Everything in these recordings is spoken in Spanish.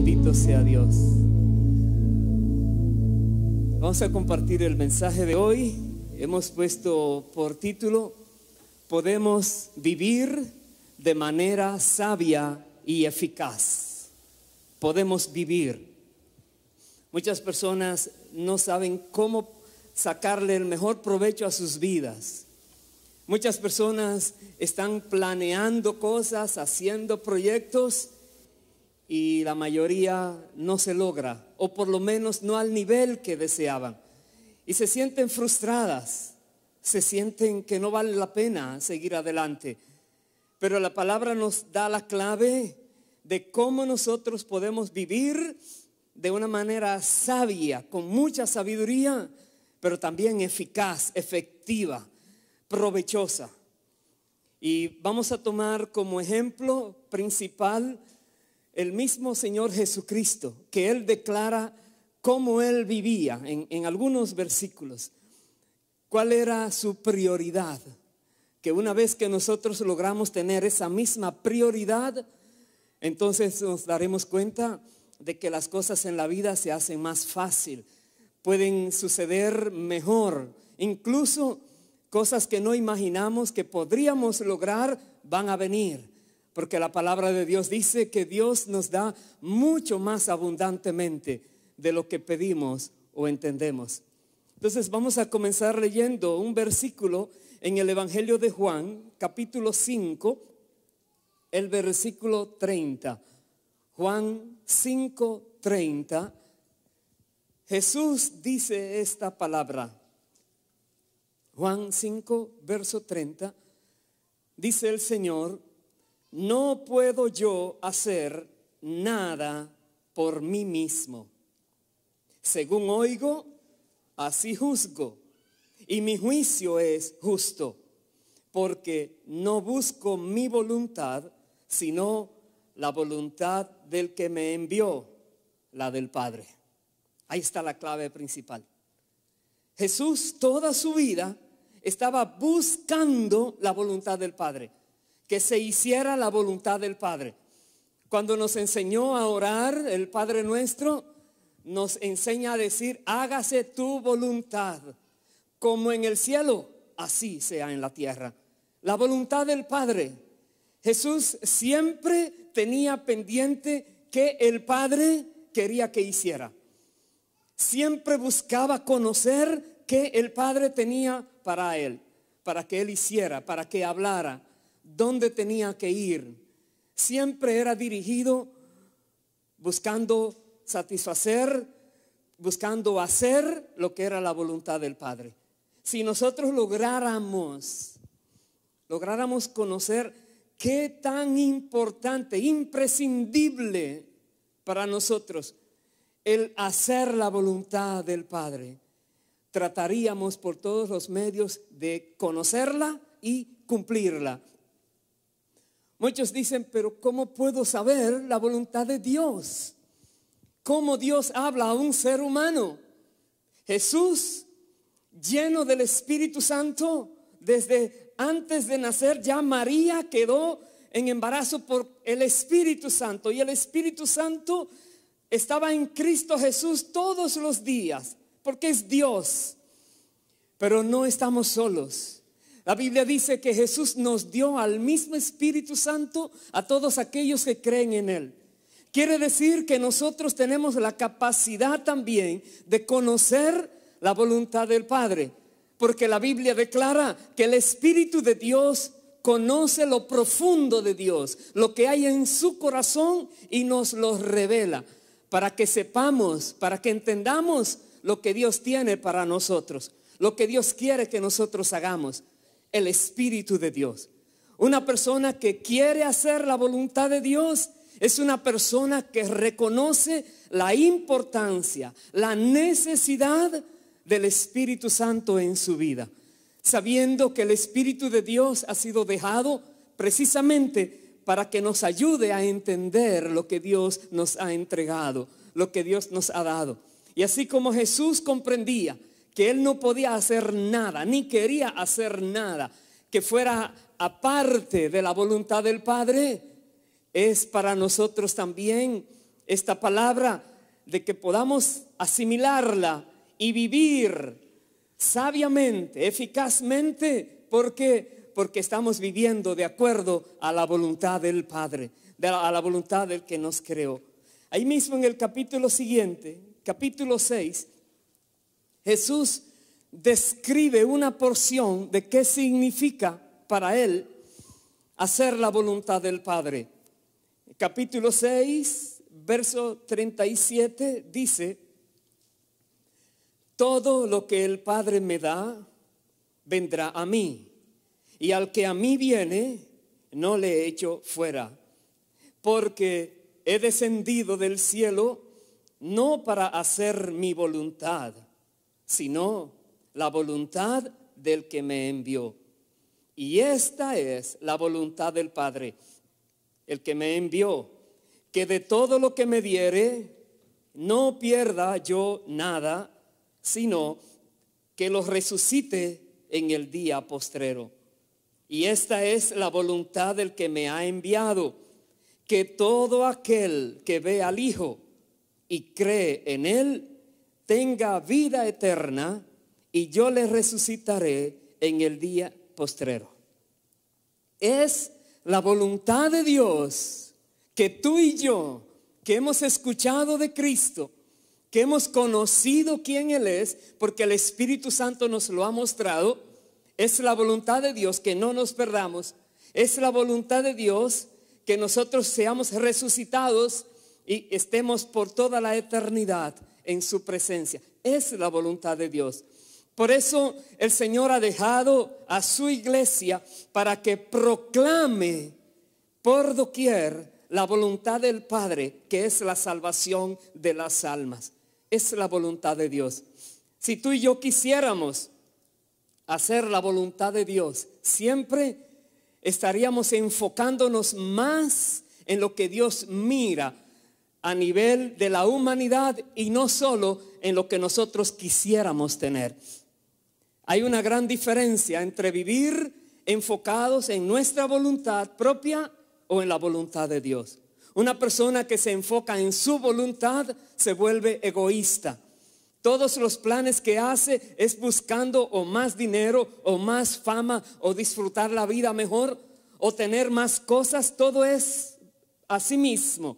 Bendito sea Dios. Vamos a compartir el mensaje de hoy. Hemos puesto por título: podemos vivir de manera sabia y eficaz. Podemos vivir. Muchas personas no saben cómo sacarle el mejor provecho a sus vidas. Muchas personas están planeando cosas, haciendo proyectos, y la mayoría no se logra, o por lo menos no al nivel que deseaban. Y se sienten frustradas, se sienten que no vale la pena seguir adelante. Pero la palabra nos da la clave de cómo nosotros podemos vivir de una manera sabia, con mucha sabiduría, pero también eficaz, efectiva, provechosa. Y vamos a tomar como ejemplo principal el mismo Señor Jesucristo, que Él declara cómo Él vivía en algunos versículos. ¿Cuál era su prioridad? Que una vez que nosotros logramos tener esa misma prioridad, entonces nos daremos cuenta de que las cosas en la vida se hacen más fácil, pueden suceder mejor. Incluso cosas que no imaginamos que podríamos lograr van a venir. Porque la palabra de Dios dice que Dios nos da mucho más abundantemente de lo que pedimos o entendemos. Entonces vamos a comenzar leyendo un versículo en el Evangelio de Juan, capítulo 5, el versículo 30. Juan 5:30. Jesús dice esta palabra. Juan 5, verso 30. Dice el Señor: no puedo yo hacer nada por mí mismo. Según oigo, así juzgo, y mi juicio es justo, porque no busco mi voluntad, sino la voluntad del que me envió, la del Padre. Ahí está la clave principal. Jesús toda su vida estaba buscando la voluntad del Padre, que se hiciera la voluntad del Padre. Cuando nos enseñó a orar el Padre Nuestro, nos enseña a decir: hágase tu voluntad, como en el cielo, así sea en la tierra. La voluntad del Padre. Jesús siempre tenía pendiente que el Padre quería que hiciera. Siempre buscaba conocer qué el Padre tenía para él, para que él hiciera, para que hablara, dónde tenía que ir. Siempre era dirigido buscando satisfacer, buscando hacer lo que era la voluntad del Padre. Si nosotros lográramos conocer qué tan importante, imprescindible para nosotros el hacer la voluntad del Padre, trataríamos por todos los medios de conocerla y cumplirla. Muchos dicen: pero ¿cómo puedo saber la voluntad de Dios? ¿Cómo Dios habla a un ser humano? Jesús, lleno del Espíritu Santo, desde antes de nacer ya María quedó en embarazo por el Espíritu Santo. Y el Espíritu Santo estaba en Cristo Jesús todos los días, porque es Dios. Pero no estamos solos. La Biblia dice que Jesús nos dio al mismo Espíritu Santo a todos aquellos que creen en Él. Quiere decir que nosotros tenemos la capacidad también de conocer la voluntad del Padre, porque la Biblia declara que el Espíritu de Dios conoce lo profundo de Dios, lo que hay en su corazón, y nos lo revela para que sepamos, para que entendamos lo que Dios tiene para nosotros, lo que Dios quiere que nosotros hagamos. El Espíritu de Dios. Una persona que quiere hacer la voluntad de Dios es una persona que reconoce la importancia, la necesidad del Espíritu Santo en su vida, sabiendo que el Espíritu de Dios ha sido dejado precisamente para que nos ayude a entender lo que Dios nos ha entregado, lo que Dios nos ha dado. Y así como Jesús comprendía que Él no podía hacer nada, ni quería hacer nada que fuera aparte de la voluntad del Padre, es para nosotros también esta palabra, de que podamos asimilarla y vivir sabiamente, eficazmente, porque estamos viviendo de acuerdo a la voluntad del Padre, a la voluntad del que nos creó. Ahí mismo en el capítulo siguiente, capítulo 6, Jesús describe una porción de qué significa para él hacer la voluntad del Padre. Capítulo 6, verso 37 dice: todo lo que el Padre me da, vendrá a mí, y al que a mí viene, no le echo fuera, porque he descendido del cielo no para hacer mi voluntad, sino la voluntad del que me envió. Y esta es la voluntad del Padre, el que me envió, que de todo lo que me diere, no pierda yo nada, sino que lo resucite en el día postrero. Y esta es la voluntad del que me ha enviado, que todo aquel que ve al Hijo y cree en Él, tenga vida eterna, y yo le resucitaré en el día postrero. Es la voluntad de Dios que tú y yo, que hemos escuchado de Cristo, que hemos conocido quién Él es, porque el Espíritu Santo nos lo ha mostrado. Es la voluntad de Dios que no nos perdamos. Es la voluntad de Dios que nosotros seamos resucitados y estemos por toda la eternidad en su presencia. Es la voluntad de Dios. Por eso el Señor ha dejado a su iglesia para que proclame por doquier la voluntad del Padre, que es la salvación de las almas. Es la voluntad de Dios. Si tú y yo quisiéramos hacer la voluntad de Dios, siempre estaríamos enfocándonos más en lo que Dios mira a nivel de la humanidad y no solo en lo que nosotros quisiéramos tener. Hay una gran diferencia entre vivir enfocados en nuestra voluntad propia o en la voluntad de Dios. Una persona que se enfoca en su voluntad se vuelve egoísta. Todos los planes que hace es buscando o más dinero o más fama o disfrutar la vida mejor o tener más cosas. Todo es a sí mismo.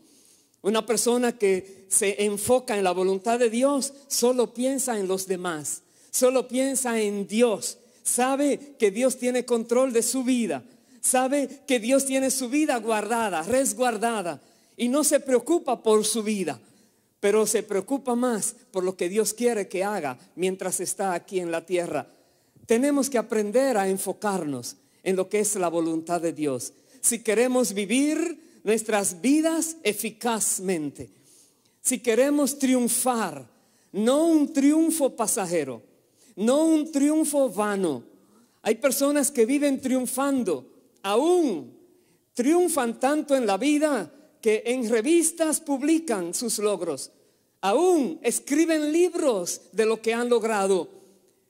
Una persona que se enfoca en la voluntad de Dios solo piensa en los demás, solo piensa en Dios. Sabe que Dios tiene control de su vida, sabe que Dios tiene su vida guardada, resguardada, y no se preocupa por su vida, pero se preocupa más por lo que Dios quiere que haga mientras está aquí en la tierra. Tenemos que aprender a enfocarnos en lo que es la voluntad de Dios. Si queremos vivir nuestras vidas eficazmente, si queremos triunfar, no un triunfo pasajero, no un triunfo vano. Hay personas que viven triunfando, aún triunfan tanto en la vida que en revistas publican sus logros, aún escriben libros de lo que han logrado.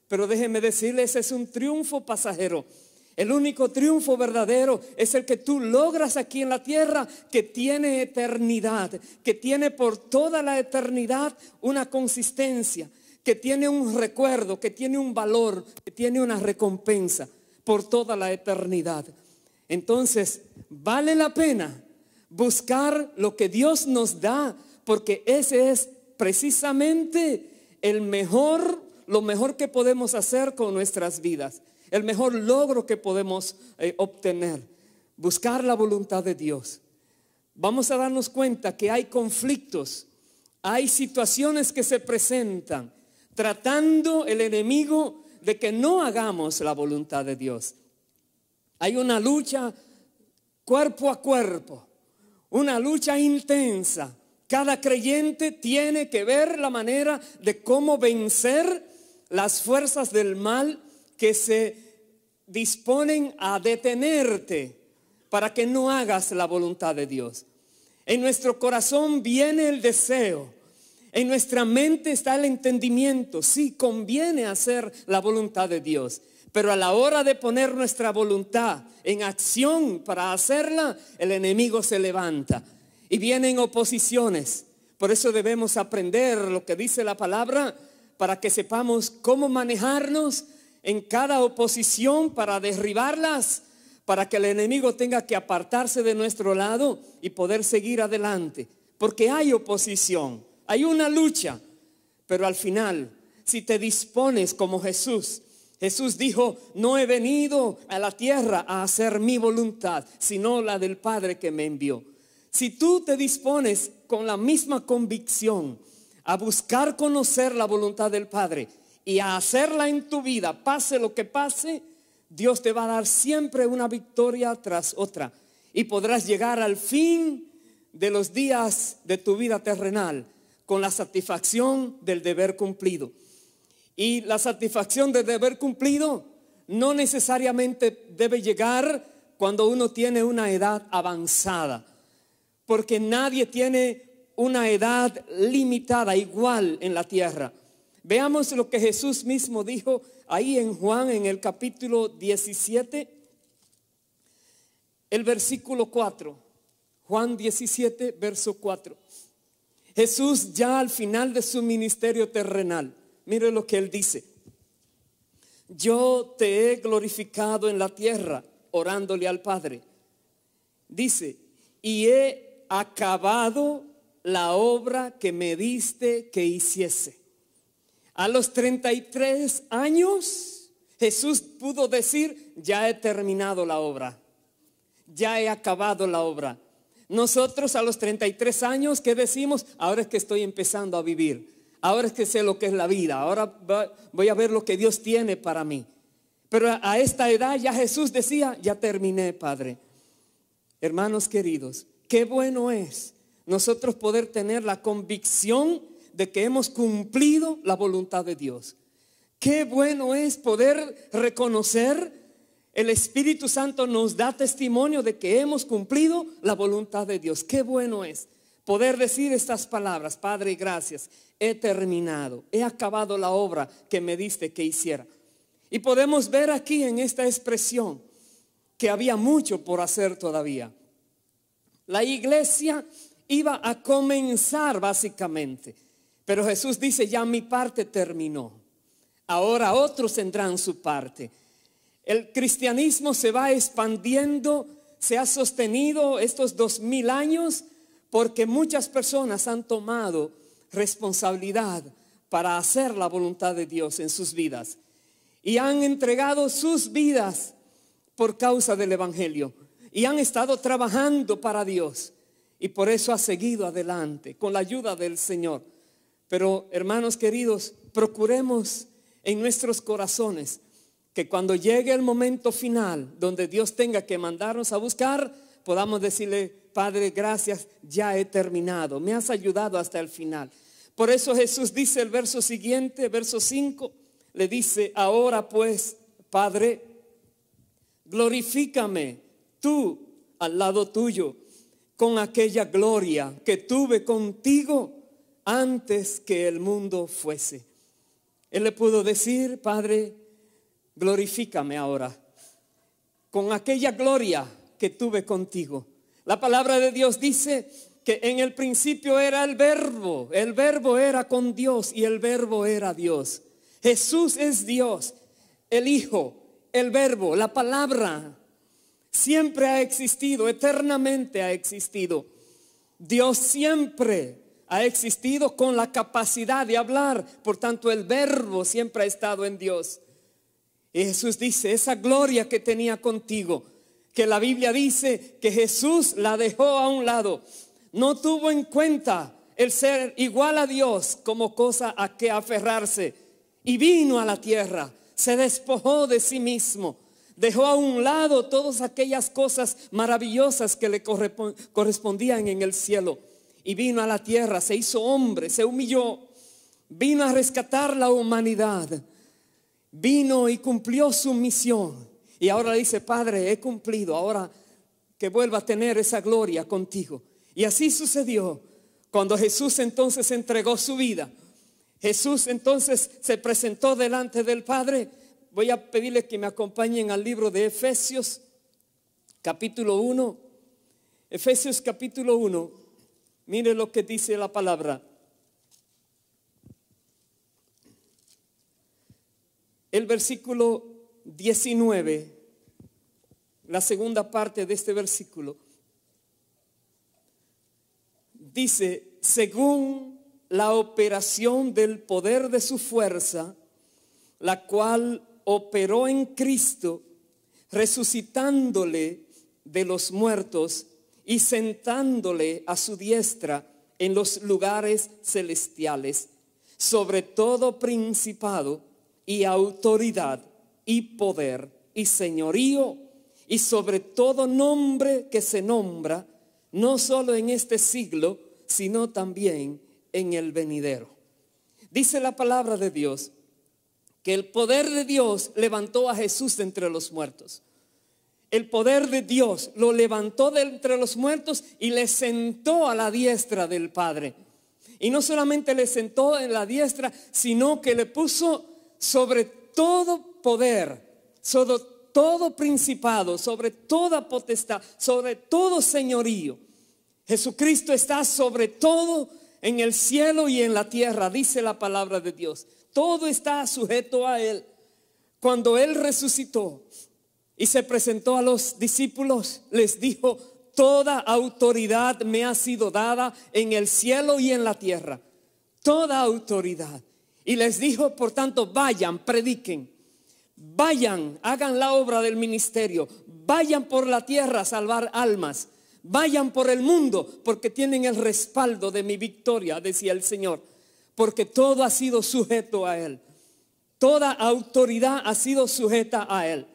Pero déjenme decirles, es un triunfo pasajero. El único triunfo verdadero es el que tú logras aquí en la tierra, que tiene eternidad, que tiene por toda la eternidad una consistencia, que tiene un recuerdo, que tiene un valor, que tiene una recompensa por toda la eternidad. Entonces, vale la pena buscar lo que Dios nos da, porque ese es precisamente lo mejor que podemos hacer con nuestras vidas. El mejor logro que podemos obtener, buscar la voluntad de Dios. Vamos a darnos cuenta que hay conflictos, hay situaciones que se presentan, tratando el enemigo de que no hagamos la voluntad de Dios. Hay una lucha cuerpo a cuerpo, una lucha intensa. Cada creyente tiene que ver la manera de cómo vencer las fuerzas del mal que se disponen a detenerte para que no hagas la voluntad de Dios. En nuestro corazón viene el deseo, en nuestra mente está el entendimiento. Sí, conviene hacer la voluntad de Dios, pero a la hora de poner nuestra voluntad en acción para hacerla, el enemigo se levanta y vienen oposiciones, Por eso debemos aprender lo que dice la palabra para que sepamos cómo manejarnos en cada oposición para derribarlas, para que el enemigo tenga que apartarse de nuestro lado y poder seguir adelante. Porque hay oposición, hay una lucha, pero al final, si te dispones como Jesús dijo, no he venido a la tierra a hacer mi voluntad, sino la del Padre que me envió. Si tú te dispones con la misma convicción a buscar conocer la voluntad del Padre y a hacerla en tu vida, pase lo que pase, Dios te va a dar siempre una victoria tras otra y podrás llegar al fin de los días de tu vida terrenal con la satisfacción del deber cumplido. Y la satisfacción del deber cumplido no necesariamente debe llegar cuando uno tiene una edad avanzada, porque nadie tiene una edad limitada igual en la tierra. Veamos lo que Jesús mismo dijo ahí en Juan, en el capítulo 17, el versículo 4. Juan 17, verso 4. Jesús ya al final de su ministerio terrenal, mire lo que él dice: yo te he glorificado en la tierra, orándole al Padre. Dice, y he acabado la obra que me diste que hiciese. A los 33 años Jesús pudo decir, ya he terminado la obra, ya he acabado la obra. Nosotros a los 33 años, ¿qué decimos? Ahora es que estoy empezando a vivir, ahora es que sé lo que es la vida, ahora voy a ver lo que Dios tiene para mí. Pero a esta edad ya Jesús decía, ya terminé, Padre. Hermanos queridos, qué bueno es nosotros poder tener la convicción de que hemos cumplido la voluntad de Dios. Qué bueno es poder reconocer, el Espíritu Santo nos da testimonio de que hemos cumplido la voluntad de Dios. Qué bueno es poder decir estas palabras: Padre, gracias, he terminado, he acabado la obra que me diste que hiciera. Y podemos ver aquí en esta expresión que había mucho por hacer todavía. La iglesia iba a comenzar básicamente, pero Jesús dice, ya mi parte terminó, ahora otros tendrán su parte. El cristianismo se va expandiendo, se ha sostenido estos 2000 años porque muchas personas han tomado responsabilidad para hacer la voluntad de Dios en sus vidas y han entregado sus vidas por causa del evangelio y han estado trabajando para Dios, y por eso ha seguido adelante con la ayuda del Señor. Pero hermanos queridos, procuremos en nuestros corazones que cuando llegue el momento final donde Dios tenga que mandarnos a buscar, podamos decirle, Padre, gracias, ya he terminado, me has ayudado hasta el final. Por eso Jesús dice el verso siguiente, verso 5, le dice, ahora pues, Padre, glorifícame tú al lado tuyo con aquella gloria que tuve contigo antes que el mundo fuese. Él le pudo decir, Padre, glorifícame ahora con aquella gloria que tuve contigo. La palabra de Dios dice que en el principio era el verbo era con Dios y el verbo era Dios. Jesús es Dios, el Hijo, el verbo, la palabra. Siempre ha existido, eternamente ha existido. Dios siempre ha existido con la capacidad de hablar, por tanto el verbo siempre ha estado en Dios. Y Jesús dice, esa gloria que tenía contigo, que la Biblia dice que Jesús la dejó a un lado, no tuvo en cuenta el ser igual a Dios como cosa a que aferrarse, y vino a la tierra, se despojó de sí mismo, dejó a un lado todas aquellas cosas maravillosas que le correspondían en el cielo y vino a la tierra, se hizo hombre, se humilló, vino a rescatar la humanidad, vino y cumplió su misión. Y ahora dice, Padre, he cumplido, ahora que vuelva a tener esa gloria contigo. Y así sucedió cuando Jesús entonces entregó su vida. Jesús entonces se presentó delante del Padre. Voy a pedirles que me acompañen al libro de Efesios, capítulo 1. Efesios capítulo 1. Mire lo que dice la palabra. El versículo 19, la segunda parte de este versículo, dice: según la operación del poder de su fuerza, la cual operó en Cristo, resucitándole de los muertos y sentándole a su diestra en los lugares celestiales, sobre todo principado y autoridad y poder y señorío, y sobre todo nombre que se nombra, no solo en este siglo, sino también en el venidero. Dice la palabra de Dios que el poder de Dios levantó a Jesús de entre los muertos. El poder de Dios lo levantó de entre los muertos y le sentó a la diestra del Padre. Y no solamente le sentó en la diestra, sino que le puso sobre todo poder, sobre todo principado, sobre toda potestad, sobre todo señorío. Jesucristo está sobre todo en el cielo y en la tierra, dice la palabra de Dios. Todo está sujeto a Él. Cuando Él resucitó y se presentó a los discípulos, les dijo: toda autoridad me ha sido dada en el cielo y en la tierra. Toda autoridad. Y les dijo, por tanto, vayan, prediquen. Vayan, hagan la obra del ministerio. Vayan por la tierra a salvar almas. Vayan por el mundo, porque tienen el respaldo de mi victoria, decía el Señor. Porque todo ha sido sujeto a Él. Toda autoridad ha sido sujeta a Él.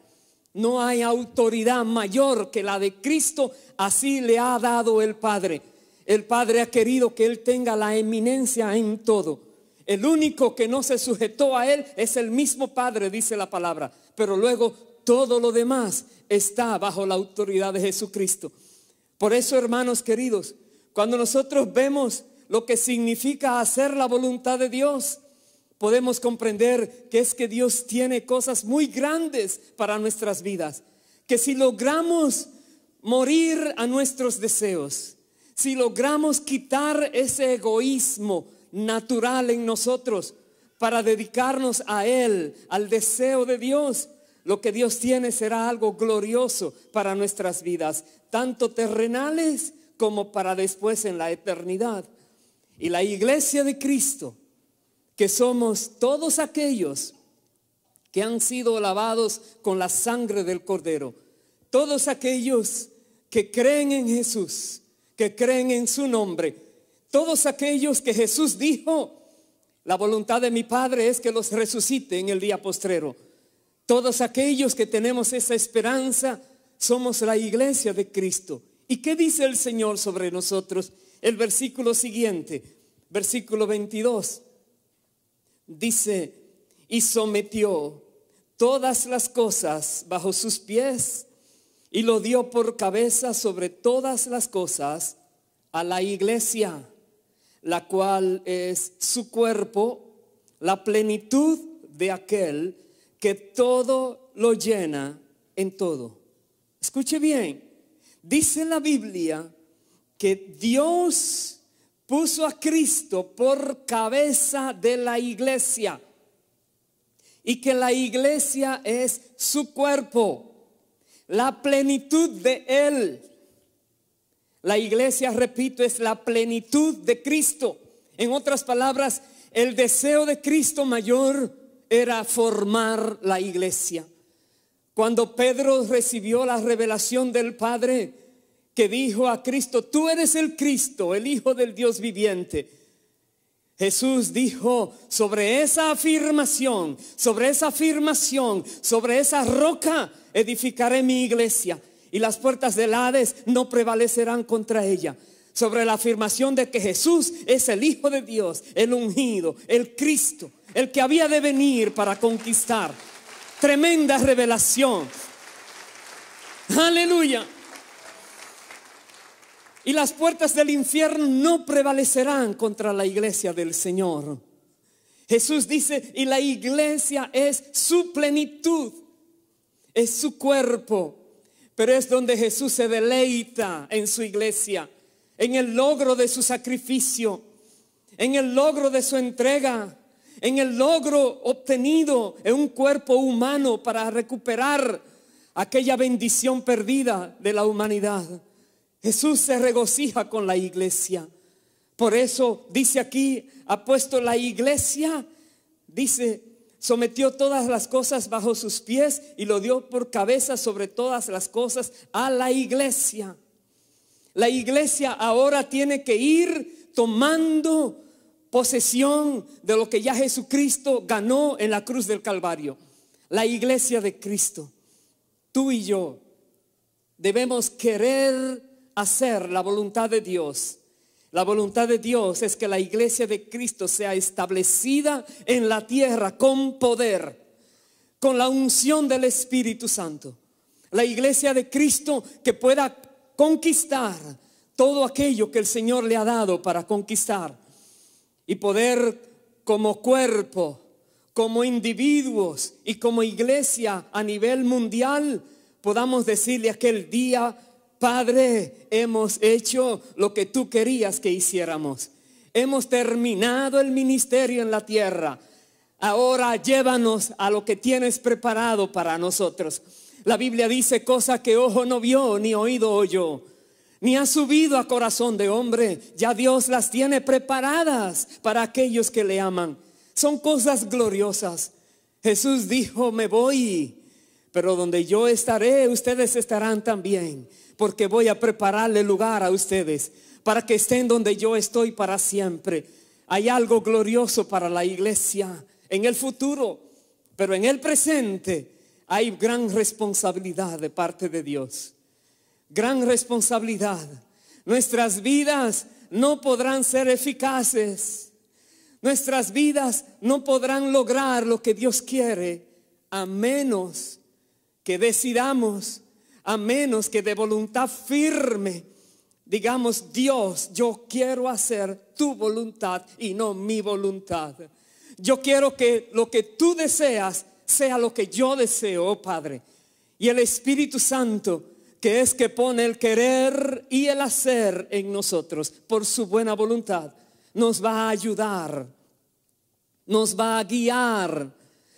No hay autoridad mayor que la de Cristo, así le ha dado el Padre. El Padre ha querido que Él tenga la eminencia en todo. El único que no se sujetó a Él es el mismo Padre, dice la palabra. Pero luego todo lo demás está bajo la autoridad de Jesucristo. Por eso, hermanos queridos, cuando nosotros vemos lo que significa hacer la voluntad de Dios, podemos comprender que es que Dios tiene cosas muy grandes para nuestras vidas. Que si logramos morir a nuestros deseos, si logramos quitar ese egoísmo natural en nosotros para dedicarnos a Él, al deseo de Dios, lo que Dios tiene será algo glorioso para nuestras vidas, tanto terrenales como para después en la eternidad. Y la iglesia de Cristo, que somos todos aquellos que han sido lavados con la sangre del Cordero, todos aquellos que creen en Jesús, que creen en su nombre, todos aquellos que Jesús dijo: la voluntad de mi Padre es que los resucite en el día postrero. Todos aquellos que tenemos esa esperanza, somos la iglesia de Cristo. ¿Y qué dice el Señor sobre nosotros? El versículo siguiente, versículo 22, dice: y sometió todas las cosas bajo sus pies y lo dio por cabeza sobre todas las cosas a la iglesia, la cual es su cuerpo, la plenitud de aquel que todo lo llena en todo. Escuche bien, dice la Biblia que Dios puso a Cristo por cabeza de la iglesia y que la iglesia es su cuerpo, la plenitud de Él. La iglesia, repito, es la plenitud de Cristo. En otras palabras, el deseo de Cristo mayor era formar la iglesia. Cuando Pedro recibió la revelación del Padre, que dijo a Cristo: tú eres el Cristo, el Hijo del Dios viviente, Jesús dijo: sobre esa afirmación, sobre esa roca edificaré mi iglesia, y las puertas del Hades no prevalecerán contra ella. Sobre la afirmación de que Jesús es el Hijo de Dios, el ungido, el Cristo, el que había de venir para conquistar. Tremenda revelación. Aleluya. Y las puertas del infierno no prevalecerán contra la iglesia del Señor. Jesús dice: y la iglesia es su plenitud, es su cuerpo. Pero es donde Jesús se deleita en su iglesia. en el logro de su sacrificio, en el logro de su entrega, en el logro obtenido en un cuerpo humano para recuperar aquella bendición perdida de la humanidad. Jesús se regocija con la iglesia. Por eso dice aquí, ha puesto la iglesia, dice, sometió todas las cosas bajo sus pies y lo dio por cabeza sobre todas las cosas a la iglesia. La iglesia ahora tiene que ir tomando posesión de lo que ya Jesucristo ganó en la cruz del Calvario. La iglesia de Cristo. Tú y yo debemos querer hacer la voluntad de Dios. La voluntad de Dios es que la iglesia de Cristo sea establecida en la tierra con poder, con la unción del Espíritu Santo. La iglesia de Cristo que pueda conquistar todo aquello que el Señor le ha dado para conquistar y poder como cuerpo, como individuos y como iglesia a nivel mundial podamos decirle aquel día: Padre, hemos hecho lo que tú querías que hiciéramos. Hemos terminado el ministerio en la tierra. Ahora llévanos a lo que tienes preparado para nosotros. La Biblia dice: cosa que ojo no vio ni oído oyó, ni ha subido a corazón de hombre, ya Dios las tiene preparadas para aquellos que le aman. Son cosas gloriosas. Jesús dijo: me voy, pero donde yo estaré, ustedes estarán también, porque voy a prepararle lugar a ustedes para que estén donde yo estoy para siempre. Hay algo glorioso para la iglesia en el futuro, pero en el presente hay gran responsabilidad de parte de Dios. Gran responsabilidad. Nuestras vidas no podrán ser eficaces. Nuestras vidas no podrán lograr lo que Dios quiere a menos que decidamos, a menos que de voluntad firme digamos: Dios, yo quiero hacer tu voluntad y no mi voluntad. Yo quiero que lo que tú deseas sea lo que yo deseo, oh Padre. Y el Espíritu Santo, que es que pone el querer y el hacer en nosotros por su buena voluntad, nos va a ayudar, nos va a guiar,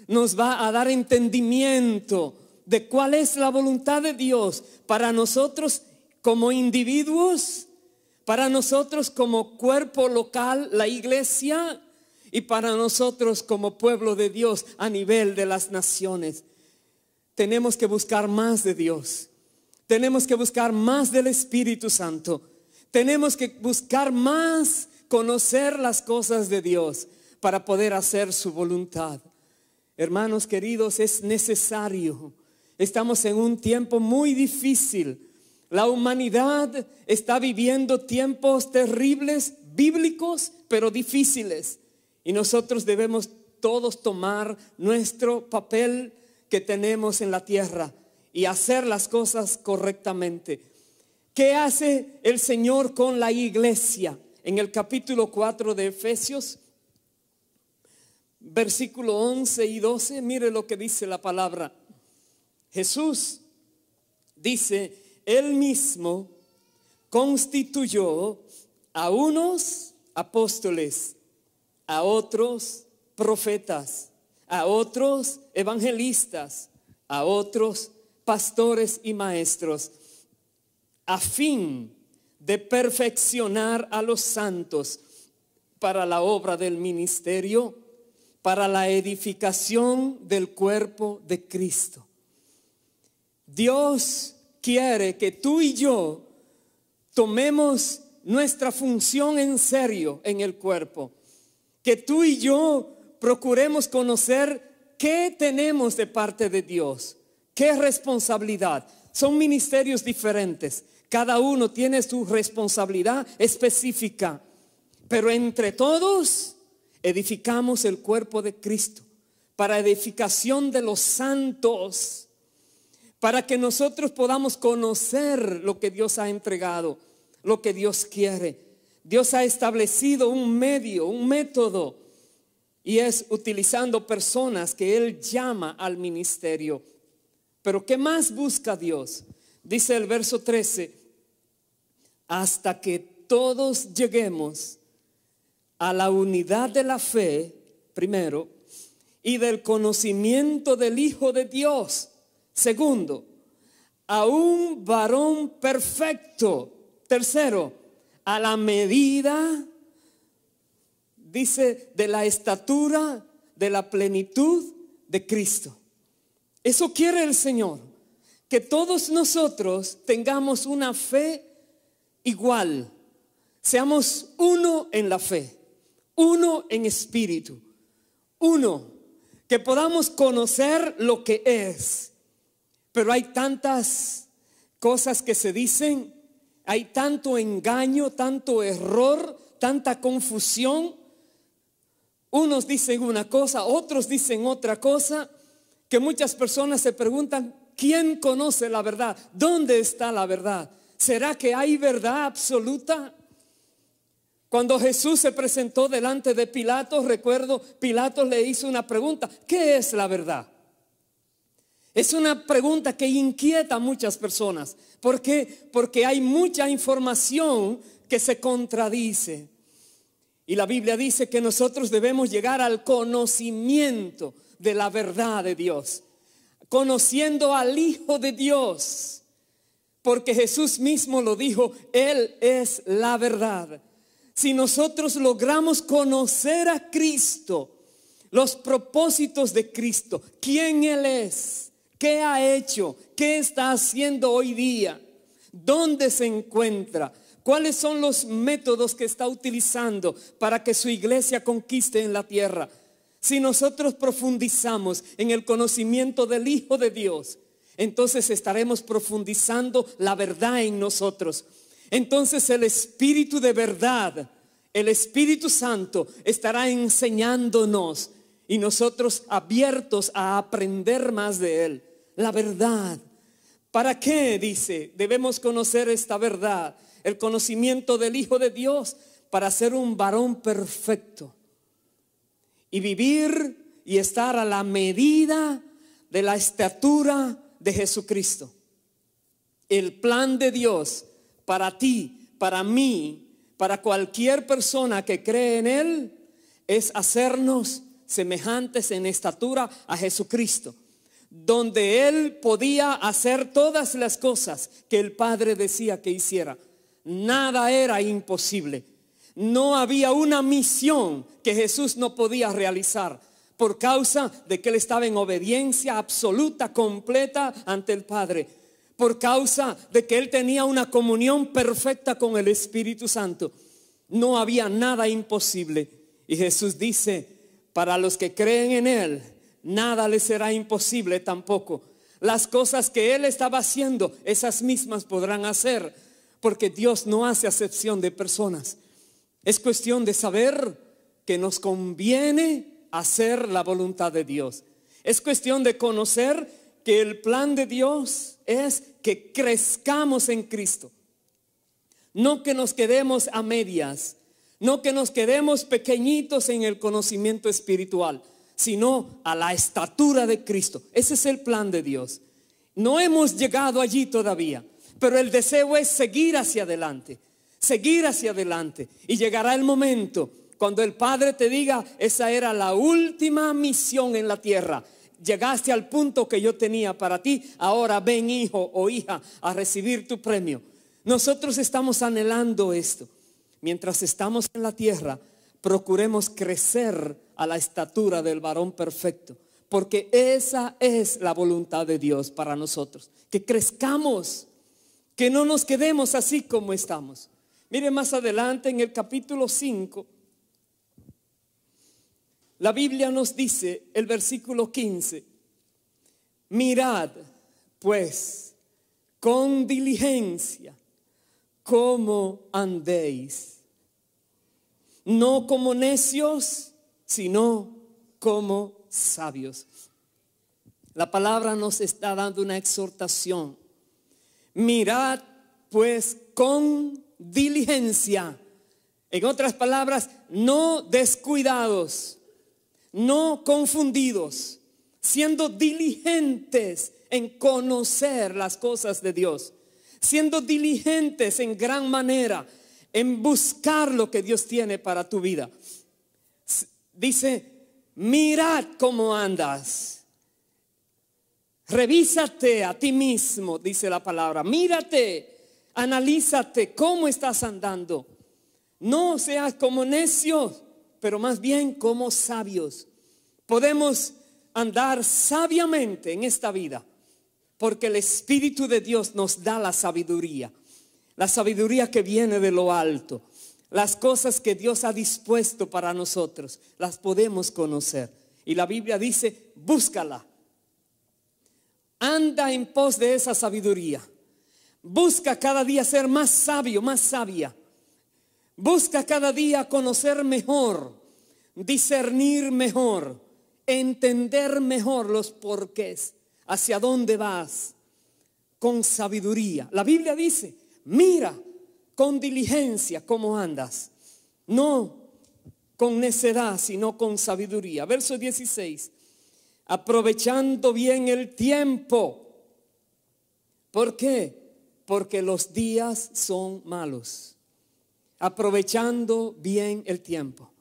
nos va a dar entendimiento de cuál es la voluntad de Dios para nosotros como individuos, para nosotros como cuerpo local, la iglesia, y para nosotros como pueblo de Dios a nivel de las naciones. Tenemos que buscar más de Dios. Tenemos que buscar más del Espíritu Santo. Tenemos que buscar más conocer las cosas de Dios para poder hacer su voluntad. Hermanos queridos, es necesario. Estamos en un tiempo muy difícil. La humanidad está viviendo tiempos terribles, bíblicos, pero difíciles. Y nosotros debemos todos tomar nuestro papel que tenemos en la tierra y hacer las cosas correctamente. ¿Qué hace el Señor con la iglesia? En el capítulo 4 de Efesios, versículo 11 y 12, mire lo que dice la palabra. Jesús dice: Él mismo constituyó a unos apóstoles, a otros profetas, a otros evangelistas, a otros pastores y maestros, a fin de perfeccionar a los santos para la obra del ministerio, para la edificación del cuerpo de Cristo. Dios quiere que tú y yo tomemos nuestra función en serio en el cuerpo. Que tú y yo procuremos conocer qué tenemos de parte de Dios, qué responsabilidad. Son ministerios diferentes, cada uno tiene su responsabilidad específica, pero entre todos edificamos el cuerpo de Cristo para edificación de los santos, para que nosotros podamos conocer lo que Dios ha entregado, lo que Dios quiere. Dios ha establecido un medio, un método, y es utilizando personas que Él llama al ministerio. Pero ¿qué más busca Dios? Dice el verso 13: hasta que todos lleguemos a la unidad de la fe, primero, y del conocimiento del Hijo de Dios, segundo, a un varón perfecto, tercero, a la medida, dice, de la estatura, de la plenitud de Cristo. Eso quiere el Señor, que todos nosotros tengamos una fe igual, seamos uno en la fe, uno en espíritu, uno, que podamos conocer lo que es. Pero hay tantas cosas que se dicen, hay tanto engaño, tanto error, tanta confusión. Unos dicen una cosa, otros dicen otra cosa, que muchas personas se preguntan, ¿quién conoce la verdad? ¿Dónde está la verdad? ¿Será que hay verdad absoluta? Cuando Jesús se presentó delante de Pilato, recuerdo, Pilato le hizo una pregunta, ¿qué es la verdad? Es una pregunta que inquieta a muchas personas. ¿Por qué? Porque hay mucha información que se contradice. Y la Biblia dice que nosotros debemos llegar al conocimiento de la verdad de Dios, conociendo al Hijo de Dios, porque Jesús mismo lo dijo, Él es la verdad. Si nosotros logramos conocer a Cristo, los propósitos de Cristo, quién Él es, qué ha hecho, qué está haciendo hoy día, dónde se encuentra, cuáles son los métodos que está utilizando para que su iglesia conquiste en la tierra. Si nosotros profundizamos en el conocimiento del Hijo de Dios, entonces estaremos profundizando la verdad en nosotros. Entonces el Espíritu de verdad, el Espíritu Santo, estará enseñándonos y nosotros abiertos a aprender más de Él. La verdad. ¿Para qué? Dice, debemos conocer esta verdad, el conocimiento del Hijo de Dios, para ser un varón perfecto y vivir y estar a la medida de la estatura de Jesucristo. El plan de Dios para ti, para mí, para cualquier persona que cree en Él, es hacernos semejantes en estatura a Jesucristo, donde Él podía hacer todas las cosas que el Padre decía que hiciera. Nada era imposible. No había una misión que Jesús no podía realizar, por causa de que Él estaba en obediencia absoluta, completa ante el Padre, por causa de que Él tenía una comunión perfecta con el Espíritu Santo. No había nada imposible. Y Jesús dice, para los que creen en Él, nada les será imposible tampoco. Las cosas que Él estaba haciendo, esas mismas podrán hacer, porque Dios no hace acepción de personas. Es cuestión de saber que nos conviene hacer la voluntad de Dios. Es cuestión de conocer que el plan de Dios es que crezcamos en Cristo. No que nos quedemos a medias, no que nos quedemos pequeñitos en el conocimiento espiritual, sino a la estatura de Cristo. Ese es el plan de Dios. No hemos llegado allí todavía, pero el deseo es seguir hacia adelante, seguir hacia adelante. Y llegará el momento cuando el Padre te diga, esa era la última misión en la tierra. Llegaste al punto que yo tenía para ti, ahora ven, hijo o hija, a recibir tu premio. Nosotros estamos anhelando esto. Mientras estamos en la tierra, procuremos crecer a la estatura del varón perfecto, porque esa es la voluntad de Dios para nosotros, que crezcamos, que no nos quedemos así como estamos. Mire más adelante en el capítulo 5, la Biblia nos dice, el versículo 15, mirad pues con diligencia cómo andéis, no como necios, sino como sabios. La palabra nos está dando una exhortación. Mirad pues con diligencia. En otras palabras, no descuidados, no confundidos, siendo diligentes en conocer las cosas de Dios, siendo diligentes en gran manera en buscar lo que Dios tiene para tu vida. Dice, mirad cómo andas. Revísate a ti mismo, dice la palabra. Mírate, analízate cómo estás andando. No seas como necios, pero más bien como sabios. Podemos andar sabiamente en esta vida, porque el Espíritu de Dios nos da la sabiduría que viene de lo alto. Las cosas que Dios ha dispuesto para nosotros, las podemos conocer. Y la Biblia dice, búscala. Anda en pos de esa sabiduría. Busca cada día ser más sabio, más sabia. Busca cada día conocer mejor, discernir mejor, entender mejor los porqués, hacia dónde vas, con sabiduría. La Biblia dice, mira con diligencia cómo andas, no con necedad, sino con sabiduría. Verso 16, aprovechando bien el tiempo. ¿Por qué? Porque los días son malos. Aprovechando bien el tiempo.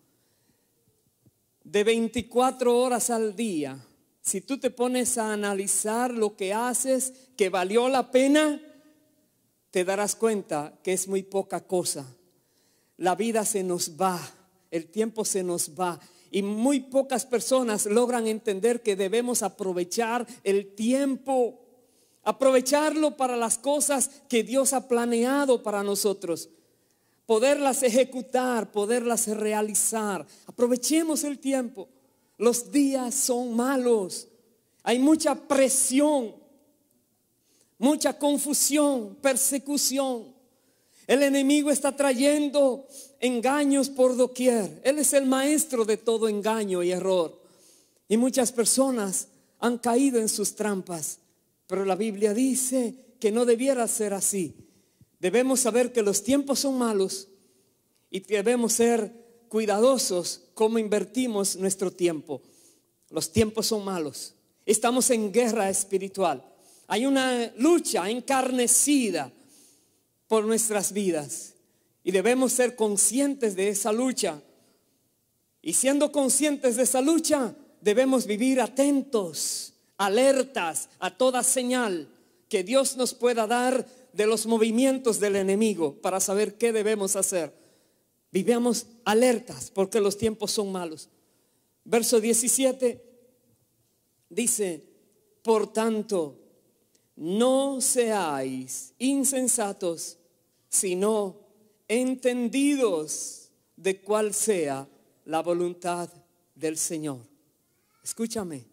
De 24 horas al día, si tú te pones a analizar lo que haces que valió la pena, te darás cuenta que es muy poca cosa. La vida se nos va, el tiempo se nos va, y muy pocas personas logran entender que debemos aprovechar el tiempo, aprovecharlo para las cosas que Dios ha planeado para nosotros, poderlas ejecutar, poderlas realizar. Aprovechemos el tiempo. Los días son malos, hay mucha presión, mucha confusión, persecución. El enemigo está trayendo engaños por doquier. Él es el maestro de todo engaño y error. Y muchas personas han caído en sus trampas. Pero la Biblia dice que no debiera ser así. Debemos saber que los tiempos son malos y debemos ser cuidadosos cómo invertimos nuestro tiempo. Los tiempos son malos. Estamos en guerra espiritual. Hay una lucha encarnecida por nuestras vidas y debemos ser conscientes de esa lucha. Y siendo conscientes de esa lucha, debemos vivir atentos, alertas a toda señal que Dios nos pueda dar de los movimientos del enemigo para saber qué debemos hacer. Vivamos alertas porque los tiempos son malos. Verso 17 dice, por tanto, no seáis insensatos, sino entendidos de cuál sea la voluntad del Señor. Escúchame,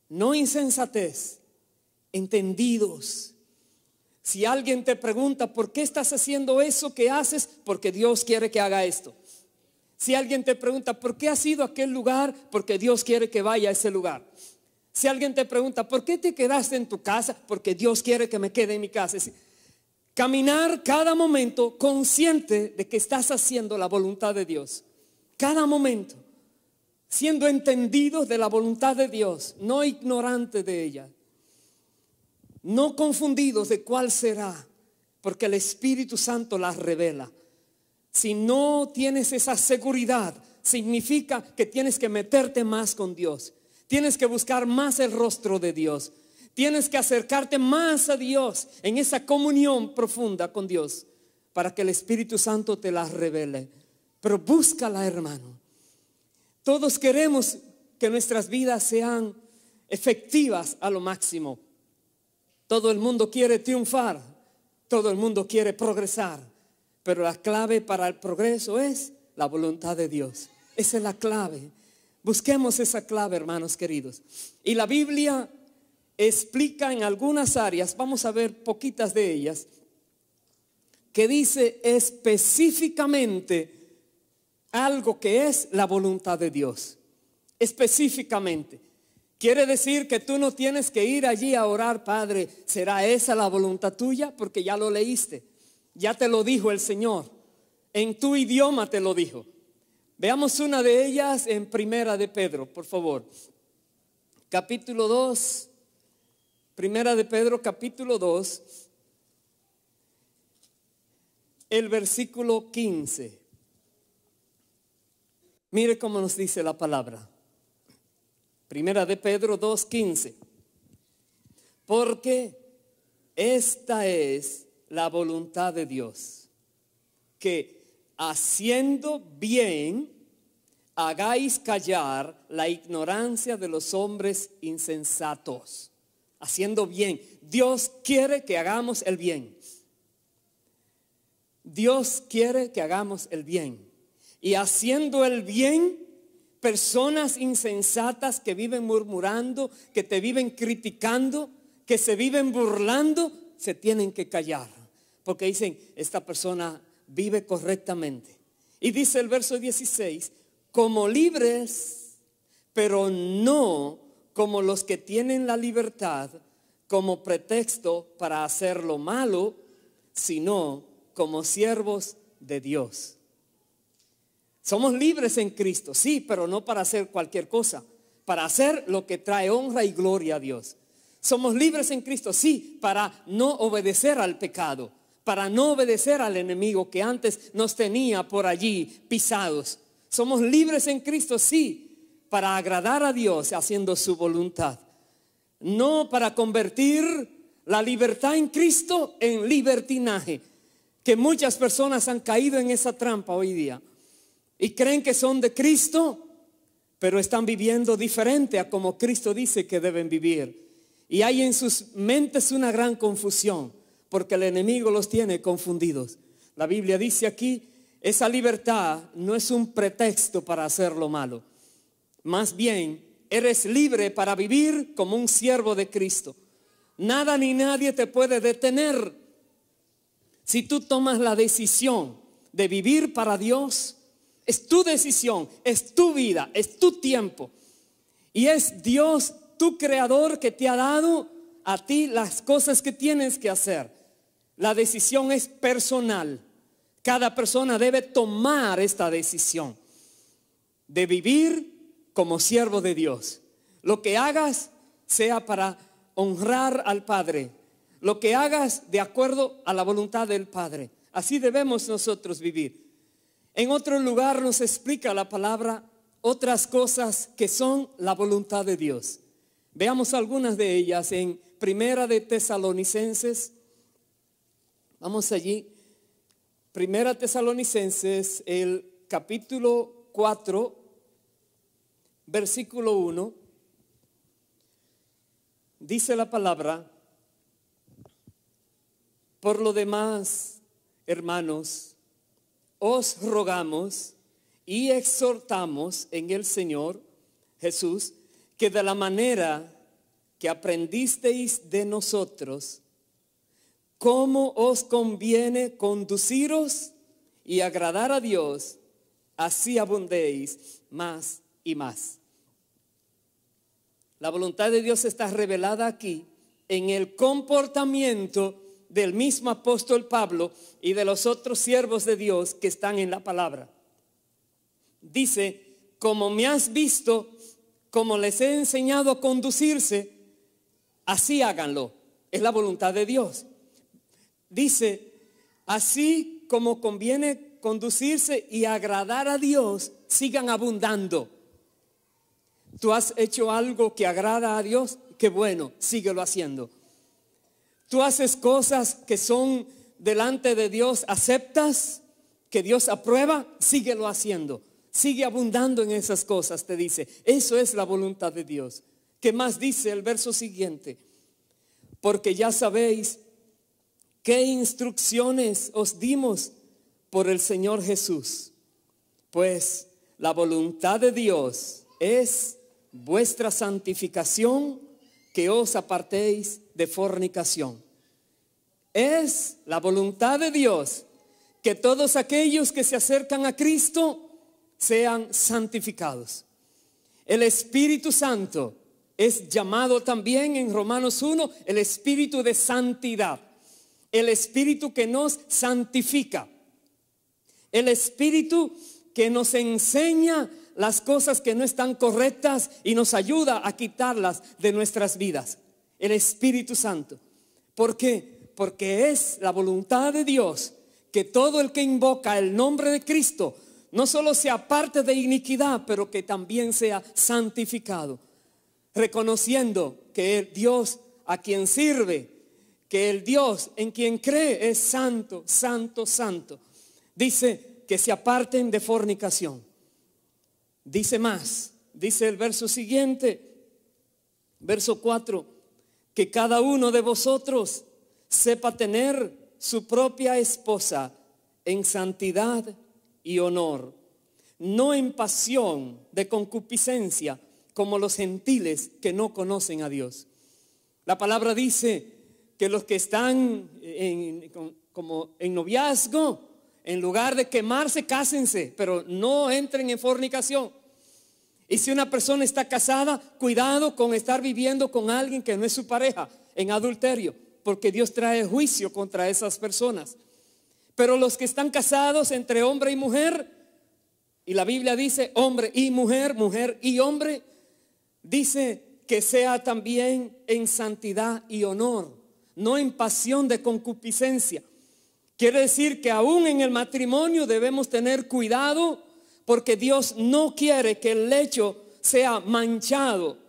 no insensatez, entendidos. Si alguien te pregunta por qué estás haciendo eso que haces, porque Dios quiere que haga esto. Si alguien te pregunta por qué has ido a aquel lugar, porque Dios quiere que vaya a ese lugar. Si alguien te pregunta por qué te quedaste en tu casa, porque Dios quiere que me quede en mi casa. Caminar cada momento consciente de que estás haciendo la voluntad de Dios. Cada momento siendo entendidos de la voluntad de Dios, no ignorantes de ella, no confundidos de cuál será, porque el Espíritu Santo las revela. Si no tienes esa seguridad, significa que tienes que meterte más con Dios, tienes que buscar más el rostro de Dios, tienes que acercarte más a Dios en esa comunión profunda con Dios, para que el Espíritu Santo te las revele. Pero búscala, hermano. Todos queremos que nuestras vidas sean efectivas a lo máximo. Todo el mundo quiere triunfar, todo el mundo quiere progresar, pero la clave para el progreso es la voluntad de Dios. Esa es la clave. Busquemos esa clave, hermanos queridos. Y la Biblia explica en algunas áreas, vamos a ver poquitas de ellas, que dice específicamente algo que es la voluntad de Dios. Específicamente. Quiere decir que tú no tienes que ir allí a orar, Padre, ¿será esa la voluntad tuya? Porque ya lo leíste, ya te lo dijo el Señor, en tu idioma te lo dijo. Veamos una de ellas en Primera de Pedro, por favor. Capítulo 2, Primera de Pedro, capítulo 2. el versículo 15. Mire cómo nos dice la palabra. Primera de Pedro 2:15. Porque esta es la voluntad de Dios, que haciendo bien hagáis callar la ignorancia de los hombres insensatos. Haciendo bien. Dios quiere que hagamos el bien. Dios quiere que hagamos el bien. Y haciendo el bien, personas insensatas que viven murmurando, que te viven criticando, que se viven burlando, se tienen que callar. Porque dicen, esta persona vive correctamente. Y dice el verso 16, como libres, pero no como los que tienen la libertad como pretexto para hacer lo malo, sino como siervos de Dios. Somos libres en Cristo, sí, pero no para hacer cualquier cosa, para hacer lo que trae honra y gloria a Dios. Somos libres en Cristo, sí, para no obedecer al pecado, para no obedecer al enemigo que antes nos tenía por allí pisados. Somos libres en Cristo, sí, para agradar a Dios haciendo su voluntad. No para convertir la libertad en Cristo en libertinaje, que muchas personas han caído en esa trampa hoy día y creen que son de Cristo, pero están viviendo diferente a como Cristo dice que deben vivir. Y hay en sus mentes una gran confusión, porque el enemigo los tiene confundidos. La Biblia dice aquí, esa libertad no es un pretexto para hacer lo malo. Más bien, eres libre para vivir como un siervo de Cristo. Nada ni nadie te puede detener. Si tú tomas la decisión de vivir para Dios, es tu decisión, es tu vida, es tu tiempo. Y es Dios, tu creador, que te ha dado a ti las cosas que tienes que hacer. La decisión es personal. Cada persona debe tomar esta decisión de vivir como siervo de Dios. Lo que hagas sea para honrar al Padre. Lo que hagas de acuerdo a la voluntad del Padre. Así debemos nosotros vivir. En otro lugar nos explica la palabra otras cosas que son la voluntad de Dios. Veamos algunas de ellas en Primera de Tesalonicenses. Vamos allí. Primera Tesalonicenses, el capítulo 4, versículo 1. Dice la palabra: por lo demás, hermanos, os rogamos y exhortamos en el Señor Jesús, que de la manera que aprendisteis de nosotros, cómo os conviene conduciros y agradar a Dios, así abundéis más y más. La voluntad de Dios está revelada aquí en el comportamiento del mismo apóstol Pablo y de los otros siervos de Dios que están en la palabra. Dice, como me has visto, como les he enseñado a conducirse, así háganlo. Es la voluntad de Dios. Dice, así como conviene conducirse y agradar a Dios, sigan abundando. Tú has hecho algo que agrada a Dios, qué bueno, síguelo haciendo. Tú haces cosas que son delante de Dios aceptas, que Dios aprueba, síguelo haciendo. Sigue abundando en esas cosas, te dice. Eso es la voluntad de Dios. ¿Qué más dice el verso siguiente? Porque ya sabéis qué instrucciones os dimos por el Señor Jesús. Pues la voluntad de Dios es vuestra santificación, que os apartéis de fornicación. Es la voluntad de Dios que todos aquellos que se acercan a Cristo sean santificados. El Espíritu Santo es llamado también en Romanos 1 el Espíritu de santidad, el Espíritu que nos santifica, el Espíritu que nos enseña las cosas que no están correctas y nos ayuda a quitarlas de nuestras vidas. El Espíritu Santo. ¿Por qué? Porque es la voluntad de Dios que todo el que invoca el nombre de Cristo no solo se aparte de iniquidad, pero que también sea santificado, reconociendo que el Dios a quien sirve, que el Dios en quien cree es santo, santo, santo. Dice que se aparten de fornicación. Dice más, dice el verso siguiente, verso 4, que cada uno de vosotros sepa tener su propia esposa en santidad y honor, no en pasión de concupiscencia como los gentiles que no conocen a Dios. La palabra dice que los que están como en noviazgo, en lugar de quemarse, cásense, pero no entren en fornicación. Y si una persona está casada, cuidado con estar viviendo con alguien que no es su pareja en adulterio, porque Dios trae juicio contra esas personas. Pero los que están casados entre hombre y mujer, y la Biblia dice hombre y mujer, mujer y hombre, dice que sea también en santidad y honor, no en pasión de concupiscencia. Quiere decir que aún en el matrimonio debemos tener cuidado, porque Dios no quiere que el lecho sea manchado,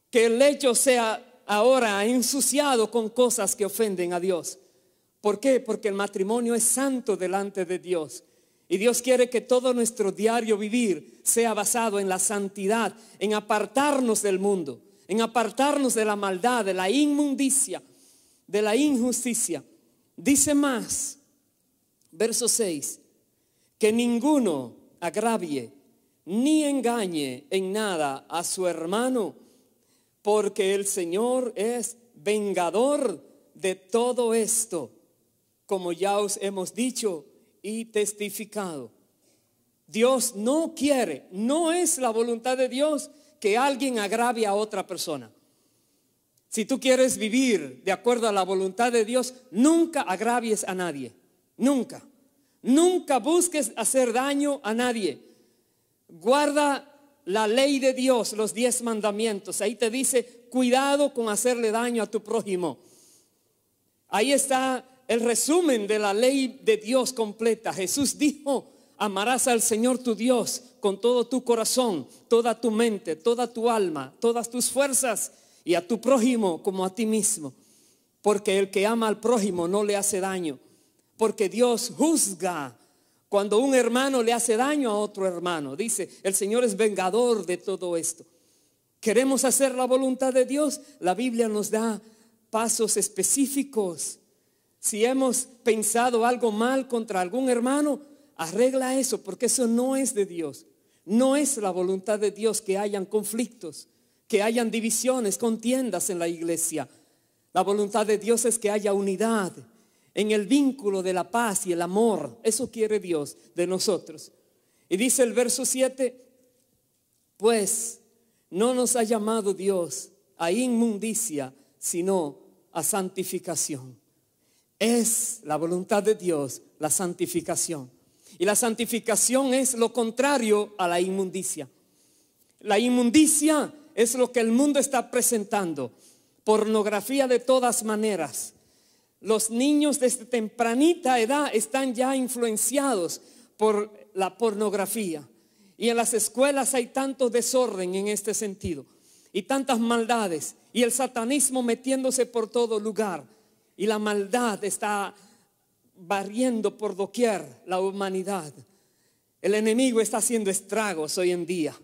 que el lecho sea ahora ensuciado con cosas que ofenden a Dios. ¿Por qué? Porque el matrimonio es santo delante de Dios. Y Dios quiere que todo nuestro diario vivir sea basado en la santidad, en apartarnos del mundo, en apartarnos de la maldad, de la inmundicia, de la injusticia. Dice más, verso 6, que ninguno agravie ni engañe en nada a su hermano, porque el Señor es vengador de todo esto, como ya os hemos dicho y testificado. Dios no quiere, no es la voluntad de Dios que alguien agravie a otra persona. Si tú quieres vivir de acuerdo a la voluntad de Dios, nunca agravies a nadie, nunca. Nunca busques hacer daño a nadie. Guarda la ley de Dios, los 10 mandamientos. Ahí te dice, cuidado con hacerle daño a tu prójimo. Ahí está el resumen de la ley de Dios completa. Jesús dijo, amarás al Señor tu Dios con todo tu corazón, toda tu mente, toda tu alma, todas tus fuerzas, y a tu prójimo como a ti mismo. Porque el que ama al prójimo no le hace daño. Porque Dios juzga cuando un hermano le hace daño a otro hermano. Dice, el Señor es vengador de todo esto. ¿Queremos hacer la voluntad de Dios? La Biblia nos da pasos específicos. Si hemos pensado algo mal contra algún hermano, arregla eso, porque eso no es de Dios. No es la voluntad de Dios que hayan conflictos, que hayan divisiones, contiendas en la iglesia. La voluntad de Dios es que haya unidad en el vínculo de la paz y el amor. Eso quiere Dios de nosotros. Y dice el verso 7, pues no nos ha llamado Dios a inmundicia, sino a santificación. Es la voluntad de Dios la santificación. Y la santificación es lo contrario a la inmundicia. La inmundicia es lo que el mundo está presentando. Pornografía de todas maneras. Los niños desde tempranita edad están ya influenciados por la pornografía. Y en las escuelas hay tanto desorden en este sentido. Y tantas maldades. Y el satanismo metiéndose por todo lugar. Y la maldad está barriendo por doquier la humanidad. El enemigo está haciendo estragos hoy en día.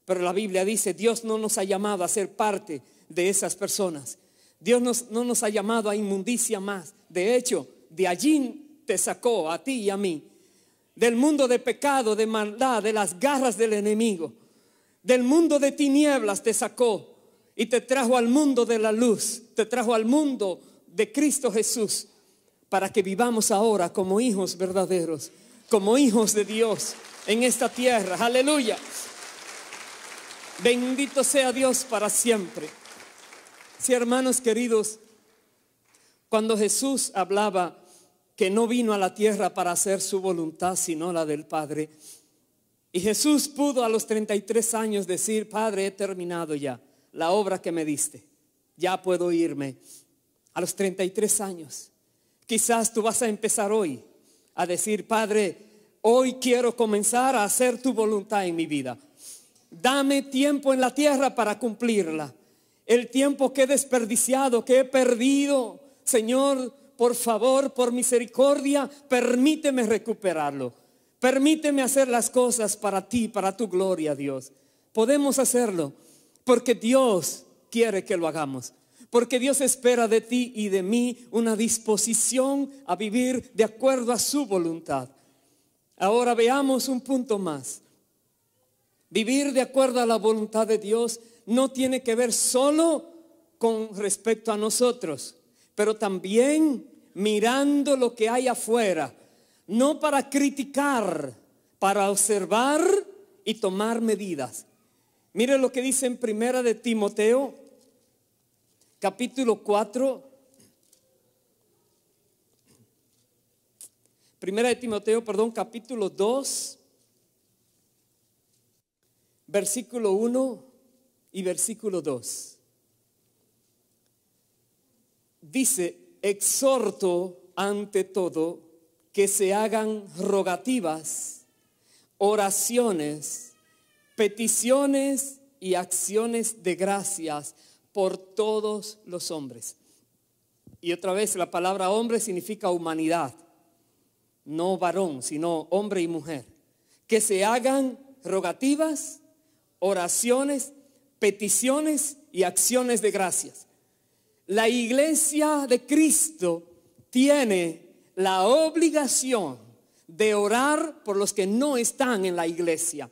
Pero la Biblia dice, Dios no nos ha llamado a ser parte de esas personas. Dios no nos ha llamado a inmundicia más. De hecho, de allí te sacó a ti y a mí. Del mundo de pecado, de maldad, de las garras del enemigo. Del mundo de tinieblas te sacó y te trajo al mundo de la luz. Te trajo al mundo de Cristo Jesús, para que vivamos ahora como hijos verdaderos, como hijos de Dios en esta tierra. Aleluya. Bendito sea Dios para siempre. Sí, hermanos queridos, cuando Jesús hablaba que no vino a la tierra para hacer su voluntad, sino la del Padre, y Jesús pudo a los 33 años decir, Padre, he terminado ya la obra que me diste, ya puedo irme. A los 33 años. Quizás tú vas a empezar hoy a decir: Padre, hoy quiero comenzar a hacer tu voluntad en mi vida. Dame tiempo en la tierra para cumplirla. El tiempo que he desperdiciado, que he perdido, Señor, por favor, por misericordia, permíteme recuperarlo. Permíteme hacer las cosas para ti, para tu gloria, Dios. Podemos hacerlo porque Dios quiere que lo hagamos. Porque Dios espera de ti y de mí una disposición a vivir de acuerdo a su voluntad. Ahora veamos un punto más. Vivir de acuerdo a la voluntad de Dios no tiene que ver solo con respecto a nosotros, pero también mirando lo que hay afuera, no para criticar, para observar y tomar medidas. Mire lo que dice en Primera de Timoteo, capítulo 4. Primera de Timoteo, capítulo 2, versículo 1 y versículo 2. Dice: exhorto ante todo que se hagan rogativas, oraciones, peticiones y acciones de gracias por todos los hombres. Y otra vez, la palabra hombre significa humanidad, no varón, sino hombre y mujer. Que se hagan rogativas, oraciones, peticiones y acciones de gracias. La iglesia de Cristo tiene la obligación de orar por los que no están en la iglesia,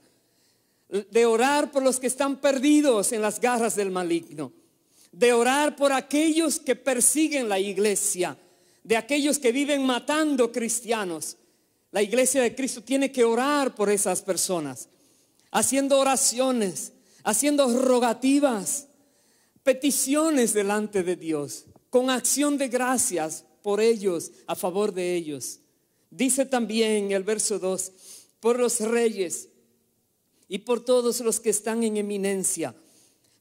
de orar por los que están perdidos en las garras del maligno, de orar por aquellos que persiguen la iglesia, de aquellos que viven matando cristianos. La iglesia de Cristo tiene que orar por esas personas, haciendo oraciones, haciendo rogativas, peticiones delante de Dios, con acción de gracias por ellos, a favor de ellos. Dice también el verso 2: por los reyes y por todos los que están en eminencia,